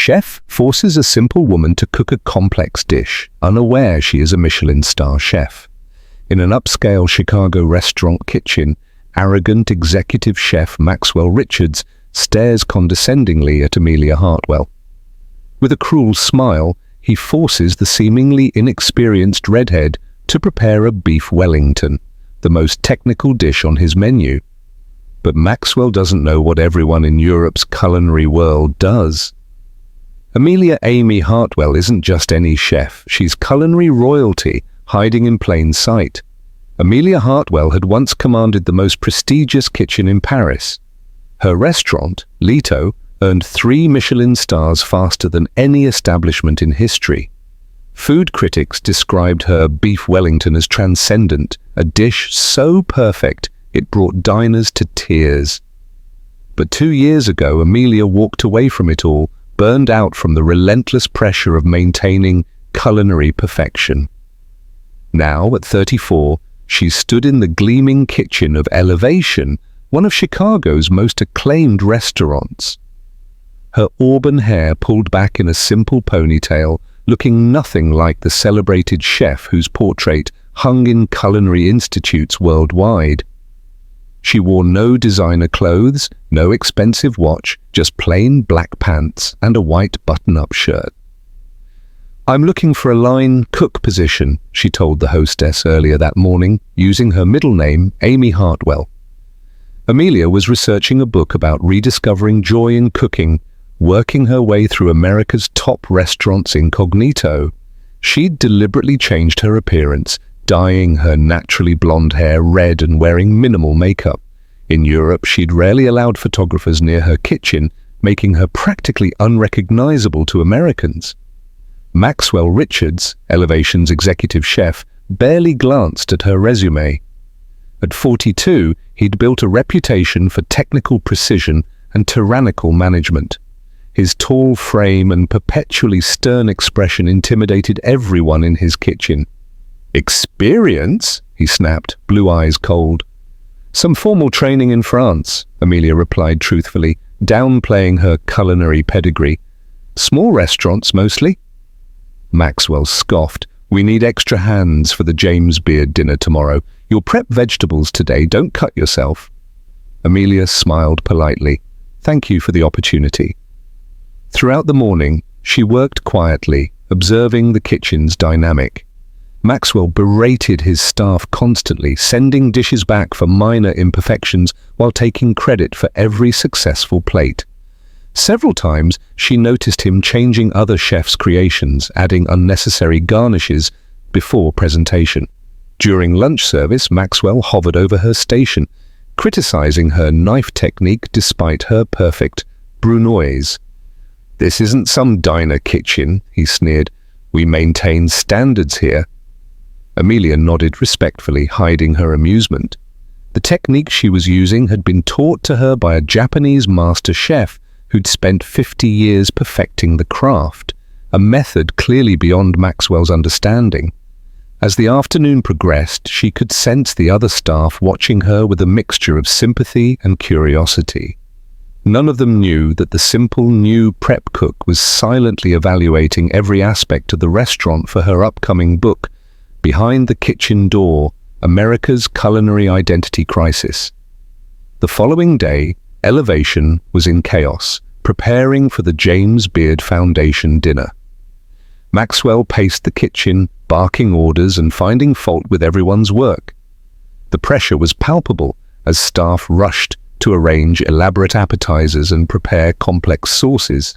chef forces a simple woman to cook a complex dish, unaware she is a Michelin-star chef. In an upscale Chicago restaurant kitchen, arrogant executive chef Maxwell Richards stares condescendingly at Amelia Hartwell. With a cruel smile, he forces the seemingly inexperienced redhead to prepare a Beef Wellington, the most technical dish on his menu. But Maxwell doesn't know what everyone in Europe's culinary world does. Amelia Amy Hartwell isn't just any chef, she's culinary royalty hiding in plain sight. Amelia Hartwell had once commanded the most prestigious kitchen in Paris. Her restaurant, Leto, earned 3 Michelin stars faster than any establishment in history. Food critics described her Beef Wellington as transcendent, a dish so perfect it brought diners to tears. But 2 years ago, Amelia walked away from it all, burned out from the relentless pressure of maintaining culinary perfection. Now, at 34, she stood in the gleaming kitchen of Elevation, one of Chicago's most acclaimed restaurants. Her auburn hair pulled back in a simple ponytail, looking nothing like the celebrated chef whose portrait hung in culinary institutes worldwide. She wore no designer clothes, no expensive watch, just plain black pants and a white button-up shirt. "I'm looking for a line cook position," she told the hostess earlier that morning, using her middle name, Amy Hartwell. Amelia was researching a book about rediscovering joy in cooking, working her way through America's top restaurants incognito. She'd deliberately changed her appearance, dyeing her naturally blonde hair red and wearing minimal makeup. In Europe, she'd rarely allowed photographers near her kitchen, making her practically unrecognizable to Americans. Maxwell Richards, Elevation's executive chef, barely glanced at her resume. At 42, he'd built a reputation for technical precision and tyrannical management. His tall frame and perpetually stern expression intimidated everyone in his kitchen. "Experience?" he snapped, blue eyes cold. "Some formal training in France," Amelia replied truthfully, downplaying her culinary pedigree. "Small restaurants, mostly." Maxwell scoffed. "We need extra hands for the James Beard dinner tomorrow. You'll prep vegetables today, don't cut yourself." Amelia smiled politely. "Thank you for the opportunity." Throughout the morning, she worked quietly, observing the kitchen's dynamic. Maxwell berated his staff constantly, sending dishes back for minor imperfections while taking credit for every successful plate. Several times, she noticed him changing other chefs' creations, adding unnecessary garnishes before presentation. During lunch service, Maxwell hovered over her station, criticizing her knife technique despite her perfect brunoise. "This isn't some diner kitchen," he sneered. "We maintain standards here." Amelia nodded respectfully, hiding her amusement. The technique she was using had been taught to her by a Japanese master chef who'd spent 50 years perfecting the craft, a method clearly beyond Maxwell's understanding. As the afternoon progressed, she could sense the other staff watching her with a mixture of sympathy and curiosity. None of them knew that the simple new prep cook was silently evaluating every aspect of the restaurant for her upcoming book, Behind the Kitchen Door, America's Culinary Identity Crisis. The following day, Elevation was in chaos, preparing for the James Beard Foundation dinner. Maxwell paced the kitchen, barking orders and finding fault with everyone's work. The pressure was palpable as staff rushed to arrange elaborate appetizers and prepare complex sauces.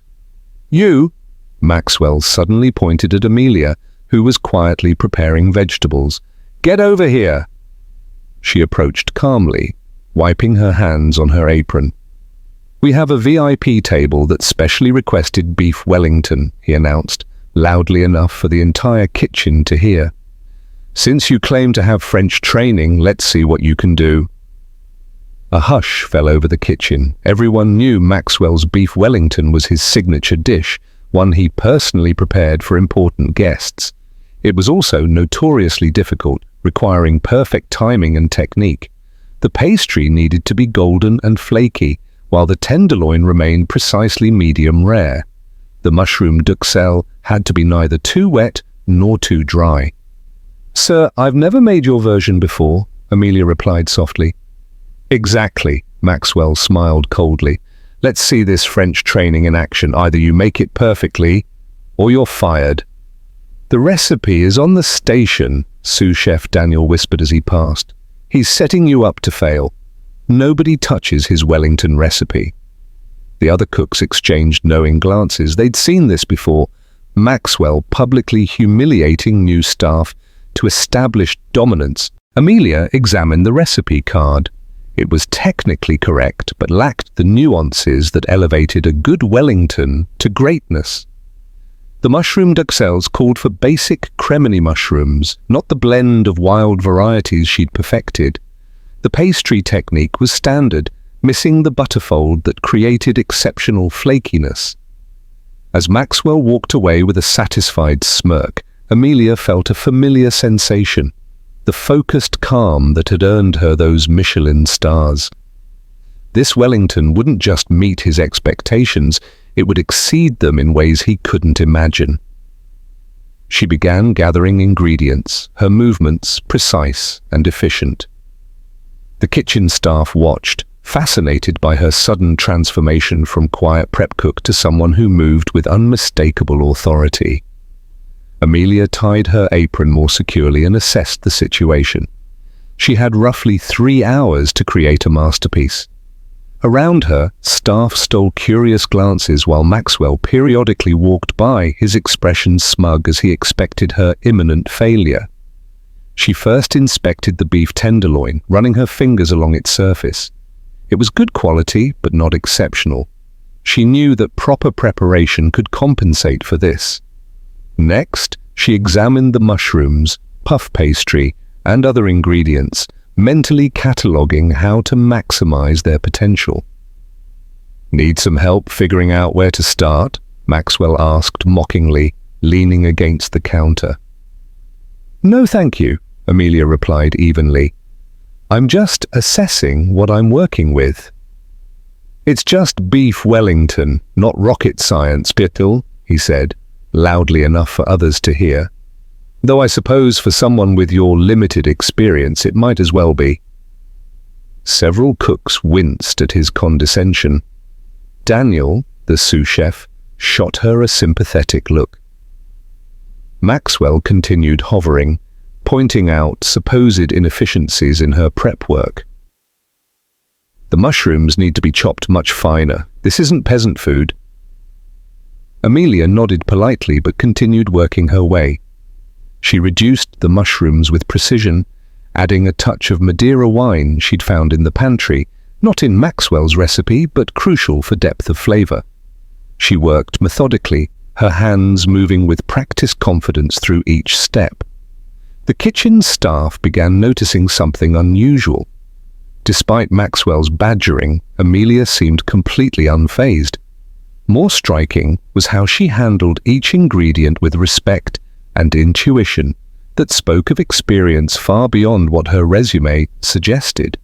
"You," Maxwell suddenly pointed at Amelia, who was quietly preparing vegetables. "Get over here." She approached calmly, wiping her hands on her apron. "We have a VIP table that's specially requested Beef Wellington," he announced, loudly enough for the entire kitchen to hear. "Since you claim to have French training, let's see what you can do." A hush fell over the kitchen. Everyone knew Maxwell's Beef Wellington was his signature dish, one he personally prepared for important guests. It was also notoriously difficult, requiring perfect timing and technique. The pastry needed to be golden and flaky, while the tenderloin remained precisely medium rare. The mushroom duxelle had to be neither too wet nor too dry. "Sir, I've never made your version before," Amelia replied softly. "Exactly," Maxwell smiled coldly. "Let's see this French training in action. Either you make it perfectly, or you're fired." "The recipe is on the station," sous chef Daniel whispered as he passed. "He's setting you up to fail. Nobody touches his Wellington recipe." The other cooks exchanged knowing glances. They'd seen this before. Maxwell publicly humiliating new staff to establish dominance. Amelia examined the recipe card. It was technically correct, but lacked the nuances that elevated a good Wellington to greatness. The mushroom duxelles called for basic cremini mushrooms, not the blend of wild varieties she'd perfected. The pastry technique was standard, missing the butterfold that created exceptional flakiness. As Maxwell walked away with a satisfied smirk, Amelia felt a familiar sensation, the focused calm that had earned her those Michelin stars. This Wellington wouldn't just meet his expectations, it would exceed them in ways he couldn't imagine. She began gathering ingredients, her movements precise and efficient. The kitchen staff watched, fascinated by her sudden transformation from quiet prep cook to someone who moved with unmistakable authority. Amelia tied her apron more securely and assessed the situation. She had roughly 3 hours to create a masterpiece. Around her, staff stole curious glances while Maxwell periodically walked by, his expression smug as he expected her imminent failure. She first inspected the beef tenderloin, running her fingers along its surface. It was good quality, but not exceptional. She knew that proper preparation could compensate for this. Next, she examined the mushrooms, puff pastry, and other ingredients, mentally cataloging how to maximize their potential. "Need some help figuring out where to start?" Maxwell asked mockingly, leaning against the counter. "No, thank you," Amelia replied evenly. "I'm just assessing what I'm working with." "It's just beef Wellington, not rocket science, Pittel," he said, loudly enough for others to hear. "Though I suppose for someone with your limited experience it might as well be." Several cooks winced at his condescension. Daniel, the sous chef, shot her a sympathetic look. Maxwell continued hovering, pointing out supposed inefficiencies in her prep work. "The mushrooms need to be chopped much finer. This isn't peasant food." Amelia nodded politely but continued working her way. She reduced the mushrooms with precision, adding a touch of Madeira wine she'd found in the pantry, not in Maxwell's recipe, but crucial for depth of flavor. She worked methodically, her hands moving with practiced confidence through each step. The kitchen staff began noticing something unusual. Despite Maxwell's badgering, Amelia seemed completely unfazed. More striking was how she handled each ingredient with respect and intuition that spoke of experience far beyond what her resume suggested.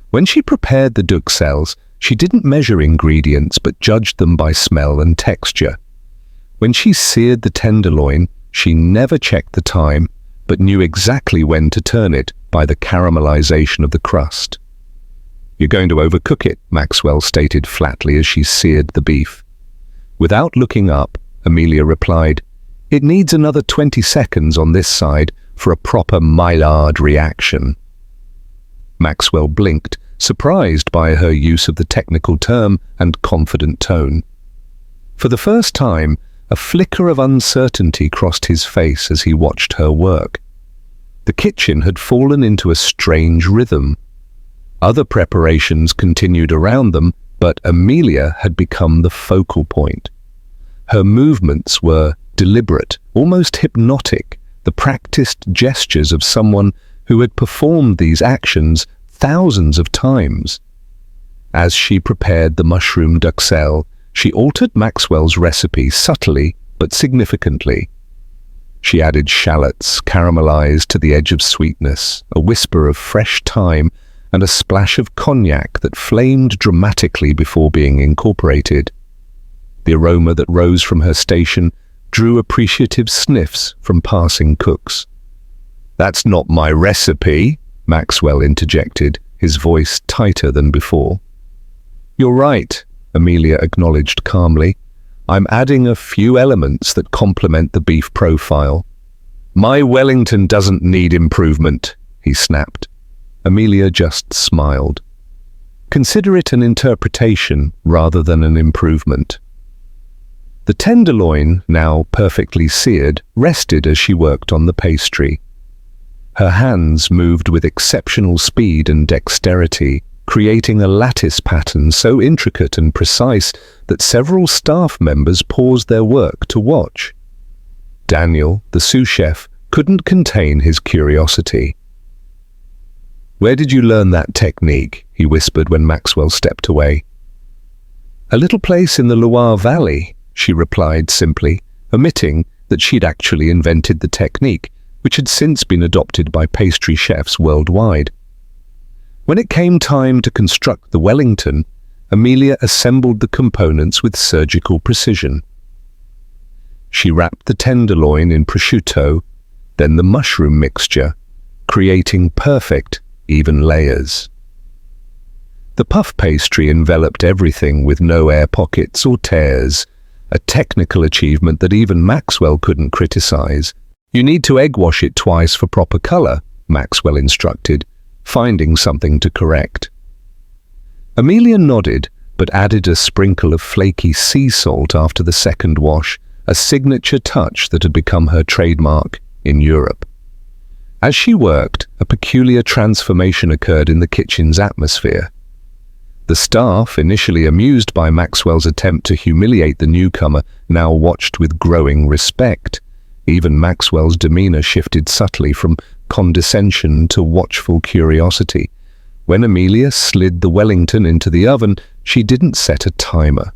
When she prepared the duxelles, she didn't measure ingredients but judged them by smell and texture. When she seared the tenderloin, she never checked the time, but knew exactly when to turn it by the caramelization of the crust. "You're going to overcook it," Maxwell stated flatly as she seared the beef. Without looking up, Amelia replied, "It needs another 20 seconds on this side for a proper Maillard reaction." Maxwell blinked, surprised by her use of the technical term and confident tone. For the first time, a flicker of uncertainty crossed his face as he watched her work. The kitchen had fallen into a strange rhythm. Other preparations continued around them, but Amelia had become the focal point. Her movements were deliberate, almost hypnotic, the practiced gestures of someone who had performed these actions thousands of times. As she prepared the mushroom duxelle, she altered Maxwell's recipe subtly but significantly. She added shallots, caramelized to the edge of sweetness, a whisper of fresh thyme, and a splash of cognac that flamed dramatically before being incorporated. The aroma that rose from her station drew appreciative sniffs from passing cooks. "That's not my recipe," Maxwell interjected, his voice tighter than before. "You're right," Amelia acknowledged calmly. "I'm adding a few elements that complement the beef profile." "My Wellington doesn't need improvement," he snapped. Amelia just smiled. "Consider it an interpretation rather than an improvement." The tenderloin, now perfectly seared, rested as she worked on the pastry. Her hands moved with exceptional speed and dexterity, creating a lattice pattern so intricate and precise that several staff members paused their work to watch. Daniel, the sous chef, couldn't contain his curiosity. "Where did you learn that technique?" he whispered when Maxwell stepped away. "A little place in the Loire Valley," she replied simply, omitting that she'd actually invented the technique, which had since been adopted by pastry chefs worldwide. When it came time to construct the Wellington, Amelia assembled the components with surgical precision. She wrapped the tenderloin in prosciutto, then the mushroom mixture, creating perfect, even layers. The puff pastry enveloped everything with no air pockets or tears, a technical achievement that even Maxwell couldn't criticize. "You need to egg wash it twice for proper color," Maxwell instructed, finding something to correct. Amelia nodded, but added a sprinkle of flaky sea salt after the second wash, a signature touch that had become her trademark in Europe. As she worked, a peculiar transformation occurred in the kitchen's atmosphere. The staff, initially amused by Maxwell's attempt to humiliate the newcomer, now watched with growing respect. Even Maxwell's demeanor shifted subtly from condescension to watchful curiosity. When Amelia slid the Wellington into the oven, she didn't set a timer.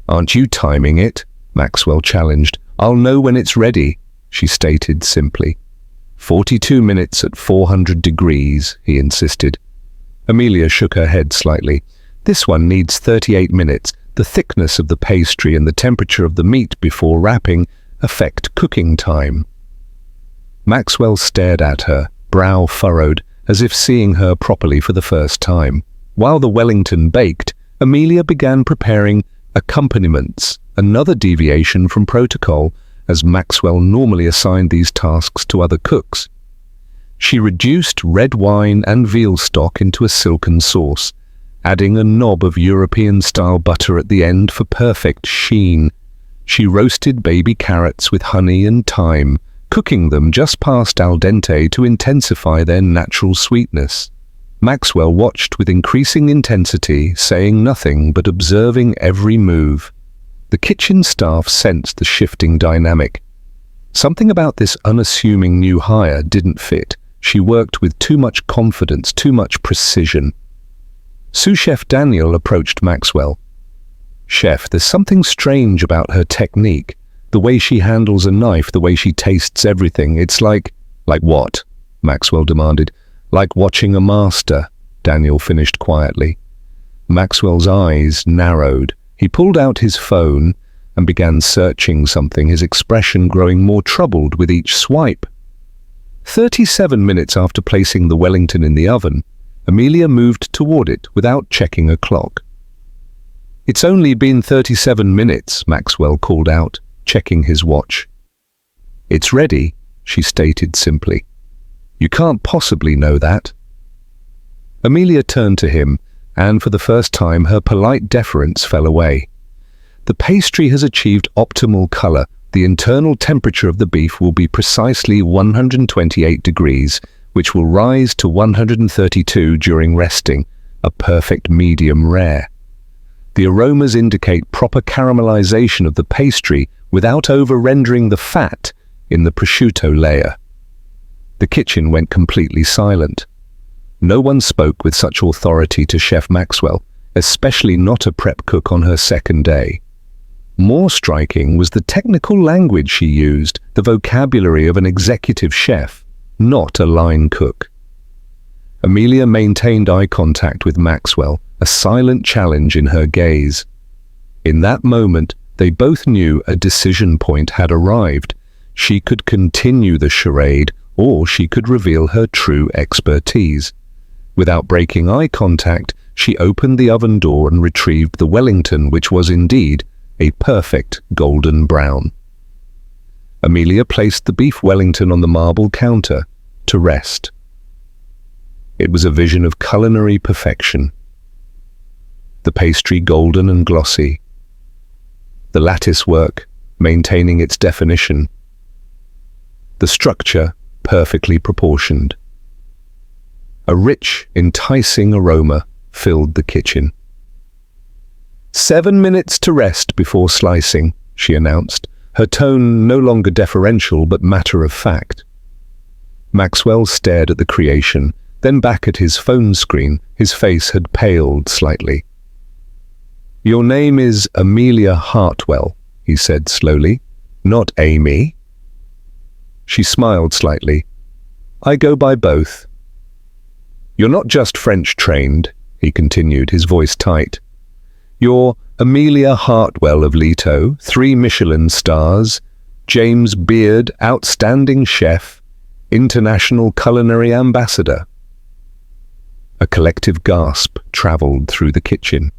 "Aren't you timing it?" Maxwell challenged. "I'll know when it's ready," she stated simply. 42 minutes at 400 degrees, he insisted. Amelia shook her head slightly. "This one needs 38 minutes. The thickness of the pastry and the temperature of the meat before wrapping affect cooking time." Maxwell stared at her, brow furrowed, as if seeing her properly for the first time. While the Wellington baked, Amelia began preparing accompaniments, another deviation from protocol, as Maxwell normally assigned these tasks to other cooks. She reduced red wine and veal stock into a silken sauce, adding a knob of European-style butter at the end for perfect sheen. She roasted baby carrots with honey and thyme, cooking them just past al dente to intensify their natural sweetness. Maxwell watched with increasing intensity, saying nothing but observing every move. The kitchen staff sensed the shifting dynamic. Something about this unassuming new hire didn't fit. She worked with too much confidence, too much precision. Sous Chef Daniel approached Maxwell. "Chef, there's something strange about her technique. The way she handles a knife, the way she tastes everything. It's like..." "Like what?" Maxwell demanded. "Like watching a master," Daniel finished quietly. Maxwell's eyes narrowed. He pulled out his phone and began searching something, his expression growing more troubled with each swipe. 37 minutes after placing the Wellington in the oven, Amelia moved toward it without checking a clock. "It's only been 37 minutes, Maxwell called out, checking his watch. "It's ready," she stated simply. "You can't possibly know that." Amelia turned to him, and for the first time her polite deference fell away. "The pastry has achieved optimal color. The internal temperature of the beef will be precisely 128 degrees, which will rise to 132 during resting, a perfect medium rare. The aromas indicate proper caramelization of the pastry without over-rendering the fat in the prosciutto layer." The kitchen went completely silent. No one spoke with such authority to Chef Maxwell, especially not a prep cook on her second day. More striking was the technical language she used, the vocabulary of an executive chef, not a line cook. Amelia maintained eye contact with Maxwell, a silent challenge in her gaze. In that moment, They both knew a decision point had arrived. She could continue the charade, or she could reveal her true expertise. Without breaking eye contact, she opened the oven door and retrieved the Wellington, which was indeed a perfect golden brown. Amelia placed the beef Wellington on the marble counter to rest. It was a vision of culinary perfection. The pastry golden and glossy, the lattice work maintaining its definition, the structure perfectly proportioned. A rich, enticing aroma filled the kitchen. 7 minutes to rest before slicing, she announced, her tone no longer deferential but matter-of-fact. Maxwell stared at the creation, then back at his phone screen. His face had paled slightly. "Your name is Amelia Hartwell," he said slowly, "not Amy." She smiled slightly. "I go by both." "You're not just French-trained," he continued, his voice tight. "You're Amelia Hartwell of Leto, 3 Michelin stars, James Beard, outstanding chef, international culinary ambassador." A collective gasp traveled through the kitchen.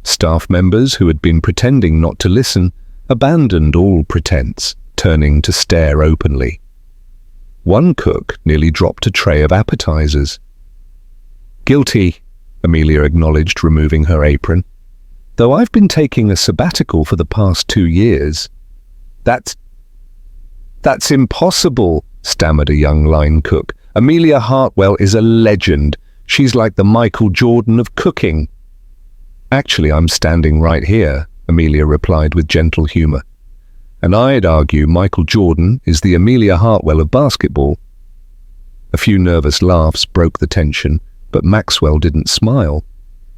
Staff members who had been pretending not to listen abandoned all pretense, turning to stare openly. One cook nearly dropped a tray of appetizers. "Guilty," Amelia acknowledged, removing her apron. "Though I've been taking a sabbatical for the past 2 years." That's impossible," stammered a young line cook. "Amelia Hartwell is a legend. She's like the Michael Jordan of cooking." "Actually, I'm standing right here," Amelia replied with gentle humor. "And I'd argue Michael Jordan is the Amelia Hartwell of basketball." A few nervous laughs broke the tension, but Maxwell didn't smile.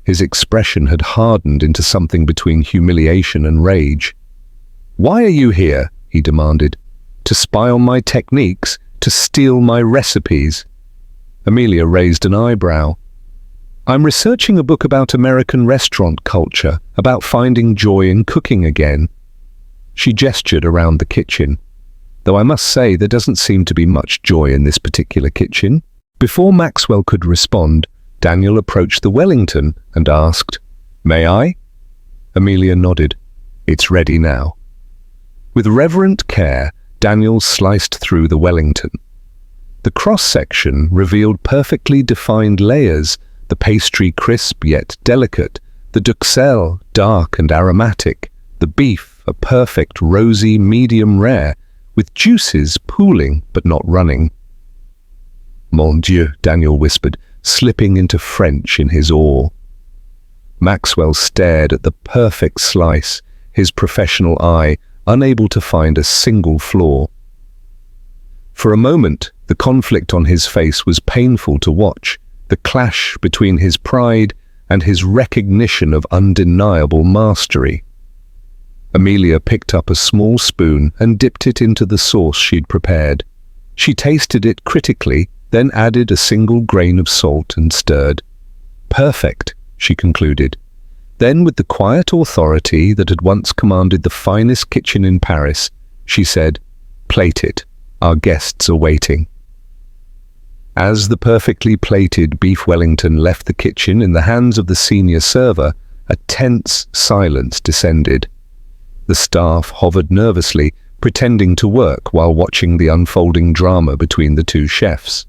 His expression had hardened into something between humiliation and rage. "Why are you here?" he demanded. "To spy on my techniques? To steal my recipes?" Amelia raised an eyebrow. "I'm researching a book about American restaurant culture, about finding joy in cooking again." She gestured around the kitchen. "Though I must say there doesn't seem to be much joy in this particular kitchen." Before Maxwell could respond, Daniel approached the Wellington and asked, "May I?" Amelia nodded. "It's ready now." With reverent care, Daniel sliced through the Wellington. The cross-section revealed perfectly defined layers, the pastry crisp yet delicate, the duxelle dark and aromatic, the beef a perfect rosy medium rare, with juices pooling but not running. "Mon Dieu," Daniel whispered, slipping into French in his awe. Maxwell stared at the perfect slice, his professional eye unable to find a single flaw. For a moment, the conflict on his face was painful to watch, the clash between his pride and his recognition of undeniable mastery. Amelia picked up a small spoon and dipped it into the sauce she'd prepared. She tasted it critically, then added a single grain of salt and stirred. "Perfect," she concluded. Then, with the quiet authority that had once commanded the finest kitchen in Paris, she said, "Plate it. Our guests are waiting." As the perfectly plated beef Wellington left the kitchen in the hands of the senior server, a tense silence descended. The staff hovered nervously, pretending to work while watching the unfolding drama between the two chefs.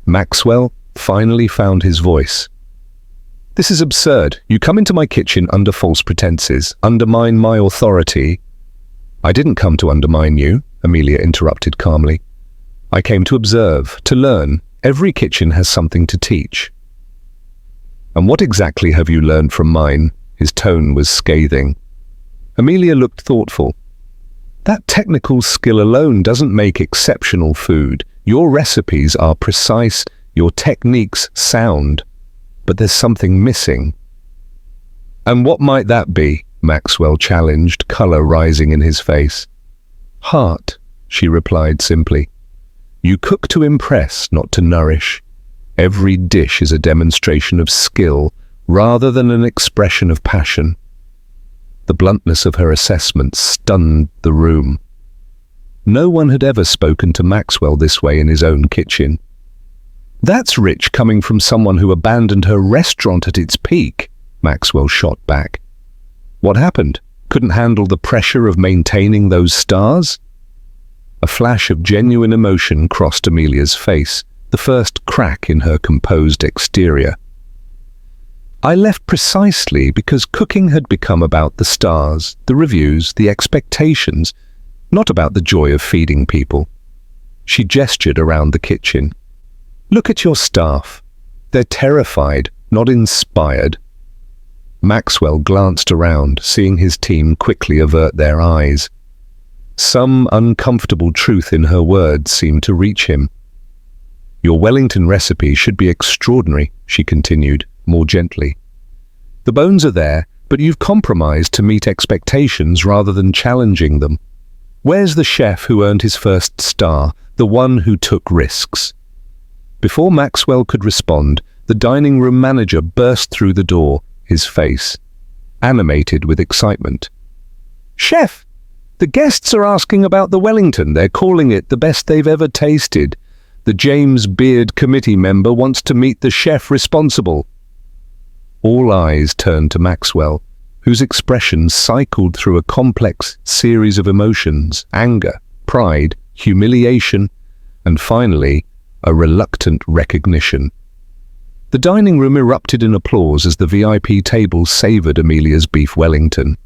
Maxwell finally found his voice. "This is absurd. You come into my kitchen under false pretenses, undermine my authority." "I didn't come to undermine you," Amelia interrupted calmly. "I came to observe, to learn. Every kitchen has something to teach." "And what exactly have you learned from mine?" His tone was scathing. Amelia looked thoughtful. "That technical skill alone doesn't make exceptional food. Your recipes are precise, your techniques sound. But there's something missing." "And what might that be?" Maxwell challenged, color rising in his face. "Heart," she replied simply. "You cook to impress, not to nourish. Every dish is a demonstration of skill rather than an expression of passion." The bluntness of her assessment stunned the room. No one had ever spoken to Maxwell this way in his own kitchen. "That's rich coming from someone who abandoned her restaurant at its peak," Maxwell shot back. "What happened? Couldn't handle the pressure of maintaining those stars?" A flash of genuine emotion crossed Amelia's face, the first crack in her composed exterior. "I left precisely because cooking had become about the stars, the reviews, the expectations, not about the joy of feeding people." She gestured around the kitchen. "Look at your staff. They're terrified, not inspired." Maxwell glanced around, seeing his team quickly avert their eyes. Some uncomfortable truth in her words seemed to reach him. "Your Wellington recipe should be extraordinary," she continued, more gently. "The bones are there, but you've compromised to meet expectations rather than challenging them. Where's the chef who earned his first star, the one who took risks?" Before Maxwell could respond, the dining room manager burst through the door, his face animated with excitement. "Chef! The guests are asking about the Wellington. They're calling it the best they've ever tasted. The James Beard committee member wants to meet the chef responsible." All eyes turned to Maxwell, whose expression cycled through a complex series of emotions: anger, pride, humiliation, and finally, a reluctant recognition. The dining room erupted in applause as the VIP table savored Amelia's Beef Wellington.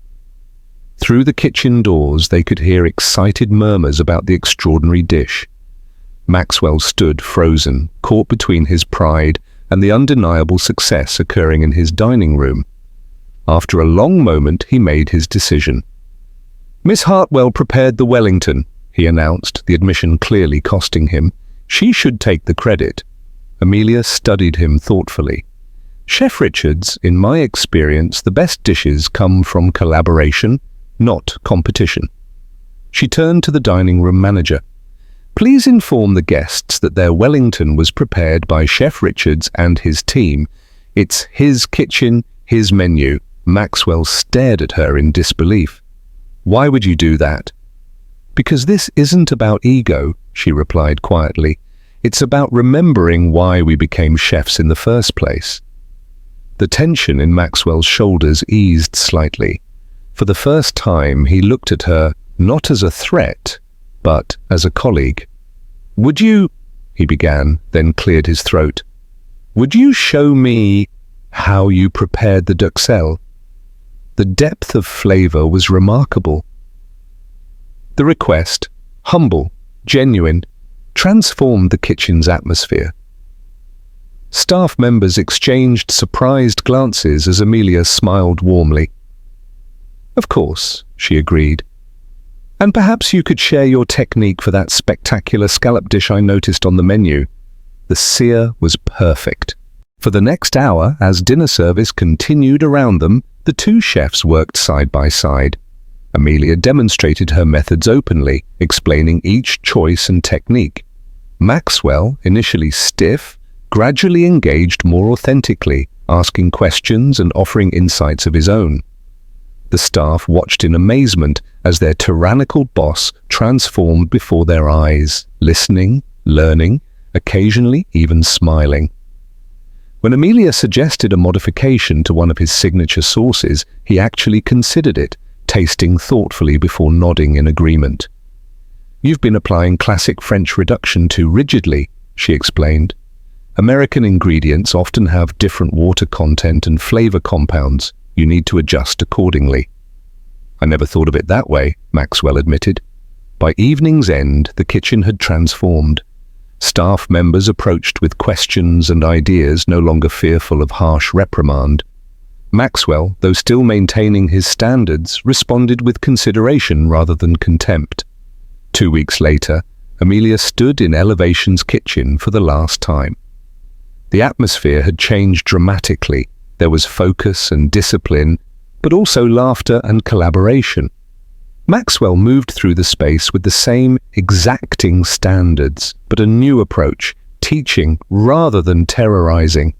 Through the kitchen doors, they could hear excited murmurs about the extraordinary dish. Maxwell stood frozen, caught between his pride and the undeniable success occurring in his dining room. After a long moment, he made his decision. "Miss Hartwell prepared the Wellington," he announced, the admission clearly costing him. "She should take the credit." Amelia studied him thoughtfully. "Chef Richards, in my experience, the best dishes come from collaboration, not competition." She turned to the dining room manager. "Please inform the guests that their Wellington was prepared by Chef Richards and his team. It's his kitchen, his menu." Maxwell stared at her in disbelief. "Why would you do that?" "Because this isn't about ego," she replied quietly. "It's about remembering why we became chefs in the first place." The tension in Maxwell's shoulders eased slightly. For the first time, he looked at her not as a threat, but as a colleague. "Would you," he began, then cleared his throat. "Would you show me how you prepared the duxelle?" The depth of flavor was remarkable. The request, humble, genuine, transformed the kitchen's atmosphere. Staff members exchanged surprised glances as Amelia smiled warmly. "Of course," she agreed. "And perhaps you could share your technique for that spectacular scallop dish I noticed on the menu." The sear was perfect. For the next hour, as dinner service continued around them, the two chefs worked side by side. Amelia demonstrated her methods openly, explaining each choice and technique. Maxwell, initially stiff, gradually engaged more authentically, asking questions and offering insights of his own. The staff watched in amazement as their tyrannical boss transformed before their eyes, listening, learning, occasionally even smiling. When Amelia suggested a modification to one of his signature sauces, he actually considered it, tasting thoughtfully before nodding in agreement. "You've been applying classic French reduction too rigidly," she explained. "American ingredients often have different water content and flavor compounds. You need to adjust accordingly." "I never thought of it that way," Maxwell admitted. By evening's end, the kitchen had transformed. Staff members approached with questions and ideas, no longer fearful of harsh reprimand. Maxwell, though still maintaining his standards, responded with consideration rather than contempt. 2 weeks later, Amelia stood in Elevation's kitchen for the last time. The atmosphere had changed dramatically. There was focus and discipline, but also laughter and collaboration. Maxwell moved through the space with the same exacting standards, but a new approach, teaching rather than terrorizing.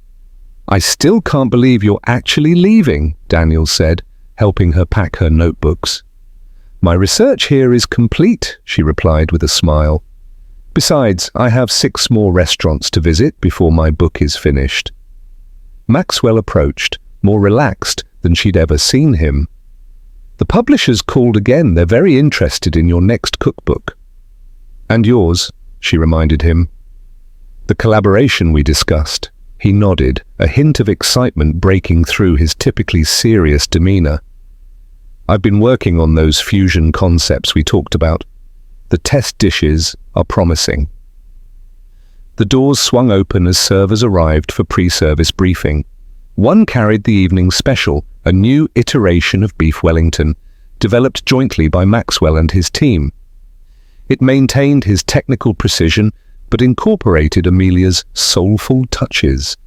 "I still can't believe you're actually leaving," Daniel said, helping her pack her notebooks. "My research here is complete," she replied with a smile. "Besides, I have 6 more restaurants to visit before my book is finished." Maxwell approached, more relaxed than she'd ever seen him. "The publishers called again. They're very interested in your next cookbook." "And yours," she reminded him. "The collaboration we discussed." He nodded, a hint of excitement breaking through his typically serious demeanor. "I've been working on those fusion concepts we talked about. The test dishes are promising." The doors swung open as servers arrived for pre-service briefing. One carried the evening special, a new iteration of Beef Wellington, developed jointly by Maxwell and his team. It maintained his technical precision, but incorporated Amelia's soulful touches.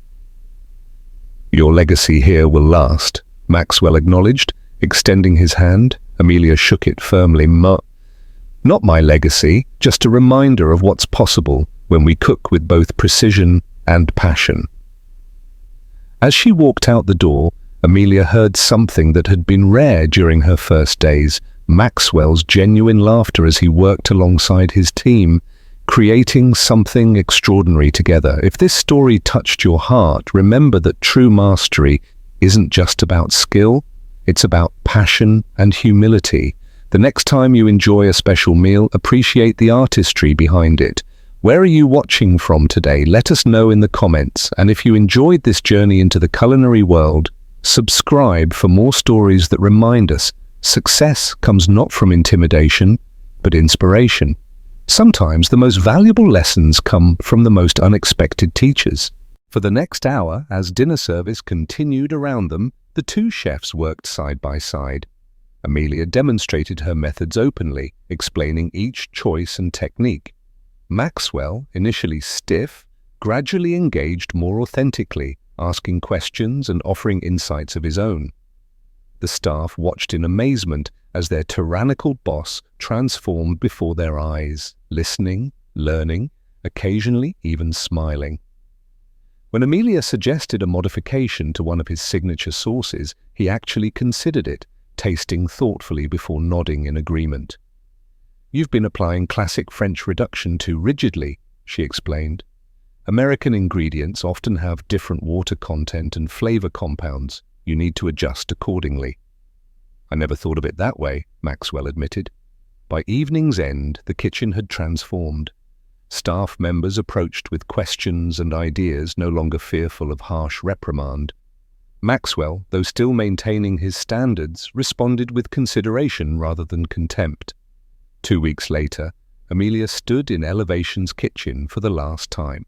"Your legacy here will last," Maxwell acknowledged, extending his hand. Amelia shook it firmly. "Not my legacy, just a reminder of what's possible when we cook with both precision and passion." As she walked out the door, Amelia heard something that had been rare during her first days: Maxwell's genuine laughter as he worked alongside his team, creating something extraordinary together. If this story touched your heart, remember that true mastery isn't just about skill, it's about passion and humility. The next time you enjoy a special meal, appreciate the artistry behind it. Where are you watching from today? Let us know in the comments. And if you enjoyed this journey into the culinary world, subscribe for more stories that remind us success comes not from intimidation, but inspiration. Sometimes the most valuable lessons come from the most unexpected teachers. For the next hour, as dinner service continued around them, the two chefs worked side by side. Amelia demonstrated her methods openly, explaining each choice and technique. Maxwell, initially stiff, gradually engaged more authentically, asking questions and offering insights of his own. The staff watched in amazement as their tyrannical boss transformed before their eyes, listening, learning, occasionally even smiling. When Amelia suggested a modification to one of his signature sauces, he actually considered it, tasting thoughtfully before nodding in agreement. "You've been applying classic French reduction too rigidly," she explained. "American ingredients often have different water content and flavor compounds. You need to adjust accordingly." "I never thought of it that way," Maxwell admitted. By evening's end, the kitchen had transformed. Staff members approached with questions and ideas, no longer fearful of harsh reprimand. Maxwell, though still maintaining his standards, responded with consideration rather than contempt. 2 weeks later, Amelia stood in Elevation's kitchen for the last time.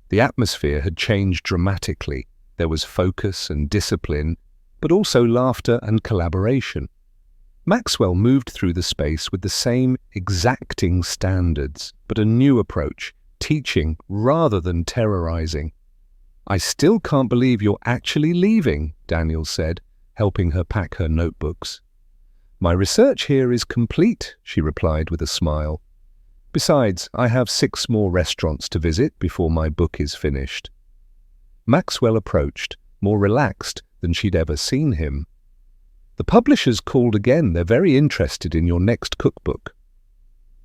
The atmosphere had changed dramatically. There was focus and discipline, but also laughter and collaboration. Maxwell moved through the space with the same exacting standards, but a new approach, teaching rather than terrorizing. "I still can't believe you're actually leaving," Daniel said, helping her pack her notebooks. "My research here is complete," she replied with a smile. "Besides, I have 6 more restaurants to visit before my book is finished." Maxwell approached, more relaxed than she'd ever seen him. "The publishers called again. They're very interested in your next cookbook."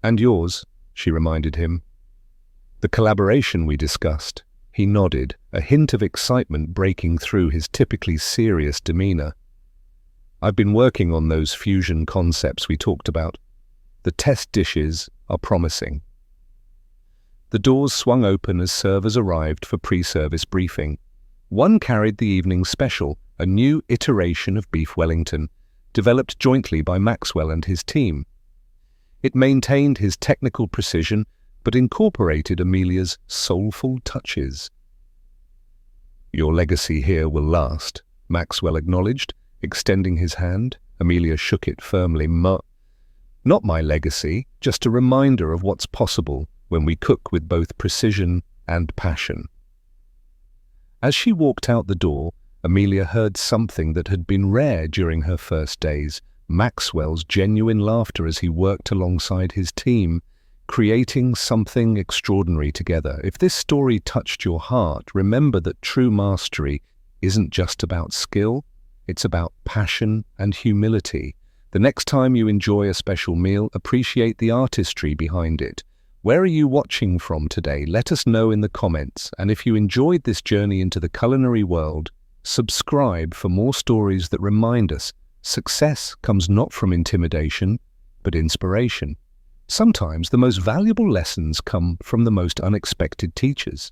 "And yours," she reminded him. "The collaboration we discussed." He nodded, a hint of excitement breaking through his typically serious demeanor. "I've been working on those fusion concepts we talked about. The test dishes are promising." The doors swung open as servers arrived for pre-service briefing. One carried the evening special, a new iteration of Beef Wellington, developed jointly by Maxwell and his team. It maintained his technical precision, but incorporated Amelia's soulful touches. "Your legacy here will last," Maxwell acknowledged, extending his hand. Amelia shook it firmly. "Not my legacy, just a reminder of what's possible when we cook with both precision and passion." As she walked out the door, Amelia heard something that had been rare during her first days: Maxwell's genuine laughter as he worked alongside his team, creating something extraordinary together. If this story touched your heart, remember that true mastery isn't just about skill, It's about passion and humility. The next time you enjoy a special meal, appreciate the artistry behind it. Where are you watching from today? Let us know in the comments. And if you enjoyed this journey into the culinary world, subscribe for more stories that remind us success comes not from intimidation, but inspiration. Sometimes the most valuable lessons come from the most unexpected teachers.